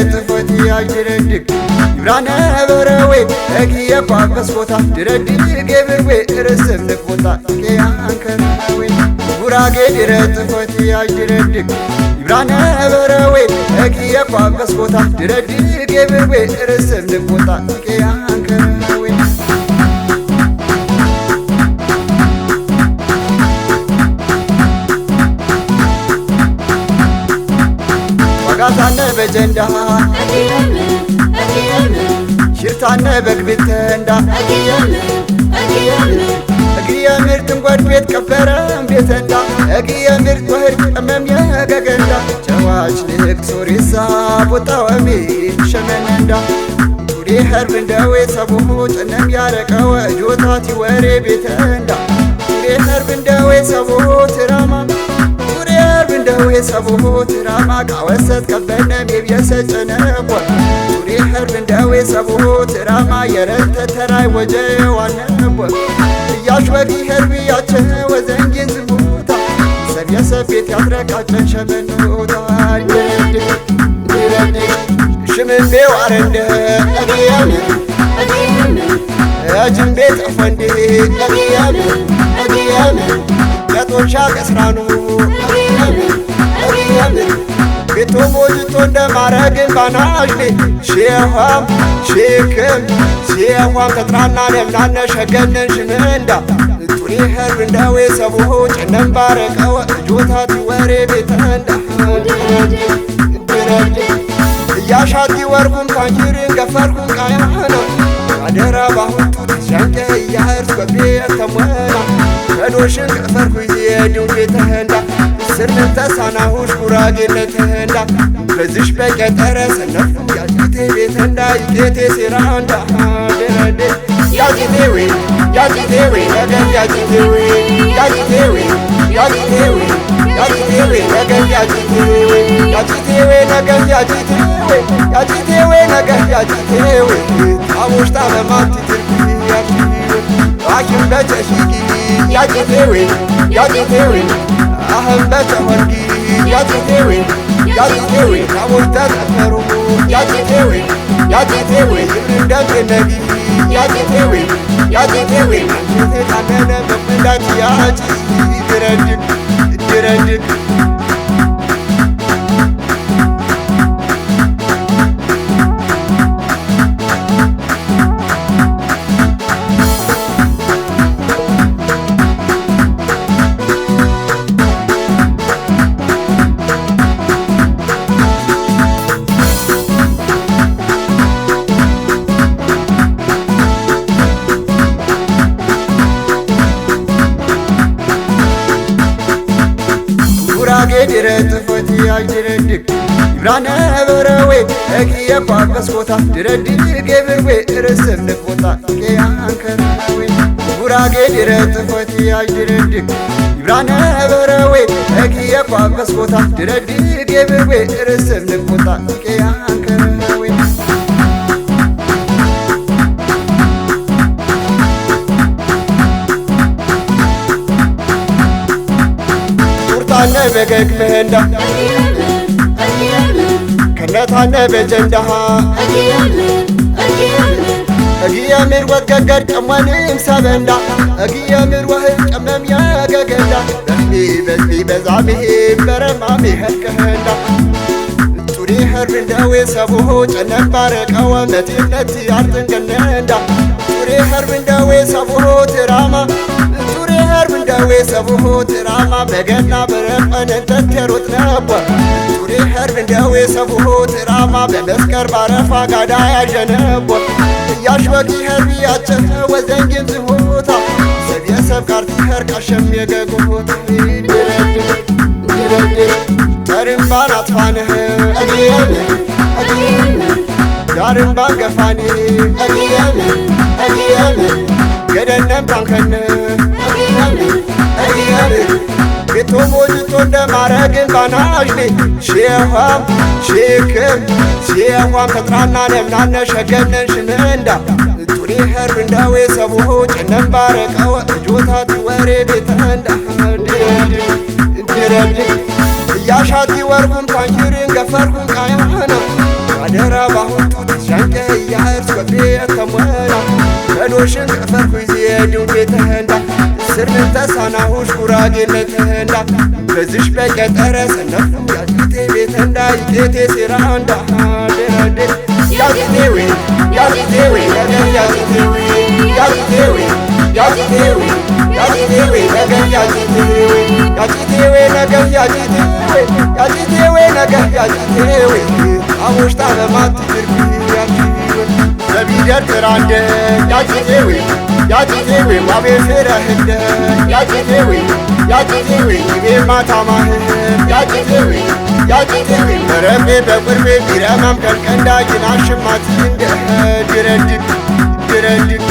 ድረጥፎት ያጅረድግ ይብራነ በረዌ እግየ ቋበስ ቦታ ድረድግ ገብርዌ ርስም ንፎታ ከያንከረዌ ጉራጌ ድረጥፎት ያጅረድግ ይብራነ በረዌ እግየ ቋበስ ቦታ ድረድግ ገብርዌ ርስም ንፎታ ከያንከረዌ ዋጋታነ በጀንዳ ሽርታነ በግብተንዳ እግየምር ትንጓድ ቤት ቀበረም ቤተንዳ እግየምር ወህድ ቀመም የገገንዳ ጨዋች ልክ ሶሪሳ ቦታወሚ ሸመነንዳ ቱዴ ኸርብ እንደዌ ሰቦ ጨነም ያረቀወ ጆታቲ ወሬ ቤተንዳ ቱዴ ኸርብ እንደዌ ሰቦ ትራማ እንደዌ ሰቦ ትራማ ቃወሰት ቀበነም የብየሰጨነቦ ቱሬ ኸርብ እንደዌ ሰቦ ትራማ የረተ ተራይ ወጀዋነቦ እያሽ ወጊ ኸርብ ያቸ ወዘንጊን ዝሙታ ሰብየሰብ ቤት ያድረቃጨን ሸመኖታ ሽምን ቤዋረንደ እግየምር እጅን ቤት አፈንዴ እግየምር ገጦሻ ቀስራኑ ቤቶ ሞጅቶ እንደማረግን ባናሽኔ ሼኋም ሼክም ሼኋም ተጥራና ነምናነ ሸገነን ሽምንዳ ቱሬ ኸርብ እንደዌ ሰቦ ጨነም ባረቀወ ጆታቲ ወሬ ቤተንዳ እያሻቲ ወርቁን ካንጅርን ገፈርኩን ቃያና አደራ ባሁቱ ሻንቀ እያህርስ በቤ ተሞና ከዶሽን ገፈርኩ ይዜድው ቤተንዳ ስርንም ተሳናሁሽ ጉራጌነትህንዳ በዝሽ በቀጠረ ሰነፉ ያጂቴ ቤተንዳ ይቄቴ ሴራንዳ ደረደ ያጂቴዌ ያጂቴዌ ነገን ያጂቴዌ ያጂቴዌ ያጂቴዌ ያጂቴዌ ነገን ያጂቴዌ ያጂቴዌ ነገን ያጂቴዌ ያጂቴዌ ነገን ያጂቴዌ አቦሽታ በማቲ ትርኩ ያጂቴዌ አኪም በጨሽጊ ያጂቴዌ ያጂቴዌ አህም በጨወርጊ ያጂቴዌ ያጂቴዌ ታቦች ተጠፈሩ ያጂቴዌ ያጂቴዌ እንደንነጊ ያጂቴዌ ያጂቴዌ አንቺቴ ታነነ በምላች ያጂ ድረድግ ድረድግ ድረጥፎት ያጅረድግ ይብራነ በረዌ እግየ ቋበስ ቦታ ድረድግ ገብርዌ ርስም ንፎታ ከያንከረዌ ጉራጌ ድረጥፎት ያጅረድግ ይብራነ በረዌ እግየ ቋበስ ቦታ ድረድግ ገብርዌ ርስም ንፎታ ከያንከረዌ ቱርታነ በገግመንዳ ከነታነ በጀንዳሃ እግየምር ወገገድ ቀመንም ሰበንዳ እግየምር ወህድ ቀመም ያገገንዳ በዝቢ በዛሜ በረማሜ ኸርከኸንዳ ቱሬ ኸርብ እንደዌ ሰቦ ጨነም ባረቀወ መቴነት ያርጥንገነንዳ ቱሬ ኸርብ እንደዌ ሰቦ ትራማ ቱሬ ኸርብ እንደዌ ሰቦ ትራማ በገና በረቀን እንተቴሮት ነበር ቱሬ ኸርብ እንደዌ ሰቦ ትራማ በመስከር ባረፋ ጋዳ ያዠነበር እያሽወጊ ኸርብ ያቸ ወዘንጊን ዝሆታ ሰብየሰብ ቃርቲ ኸርቃሸም የገጎታ ተርምባን አጥፋንህ እግየምር ዳርምባን ገፋኒ እግየምር ገደነም ታንከን እግየምር ቤቶ ሞጅቶ እንደማረግን ባናሽኔ ሼኋም ሼክም ሼኋም ተጥራና ነምናነ ሸገነን ሽምንዳ ቱሬ ኸርብ እንደዌ ሰቦ ጨነም ባረቀወ ጆታቲ ወሬ ቤተንዳ ድረድግ እያሻቲ ወርቁን ካንጅርን ገፈርኩን ቃያና አደራ ባሁቱ ተሻንቀ ያርስ በቤተሞና ከዶሽን ከፈርኩ ዜድው ቤተህንዳ ስርን ተሳናሁሽ ጉራጌነትህንዳ በዝሽ በቀጠረ ሰነፉ ያቂቴ ቤተንዳ ይቄቴ ሴራንዳ ደረዴ ያቂቴዌ ያቂቴዌ ነገር ያቂቴዌ ያቂቴዌ ያቂቴዌ ያቂቴዌ ነገር ያቂቴዌ ያቂቴዌ ነገር ያቂቴዌ ያቂቴዌ ነገር ያቂቴዌ አሙሽታ ለማትድርክ ያቂቴዌ ዘቢደር ትራንደ ያቂቴዌ ያቂቴዌ ዋቤ ፍረህንደ ያቂቴዌ ያቂቴዌ ይቤ ማታማህ ያቂቴዌ ያቂቴዌ መረቤ በቁርቤ ቢረማም ከልቀንዳ ይናሽማት እንደ ድረድግ ድረድግ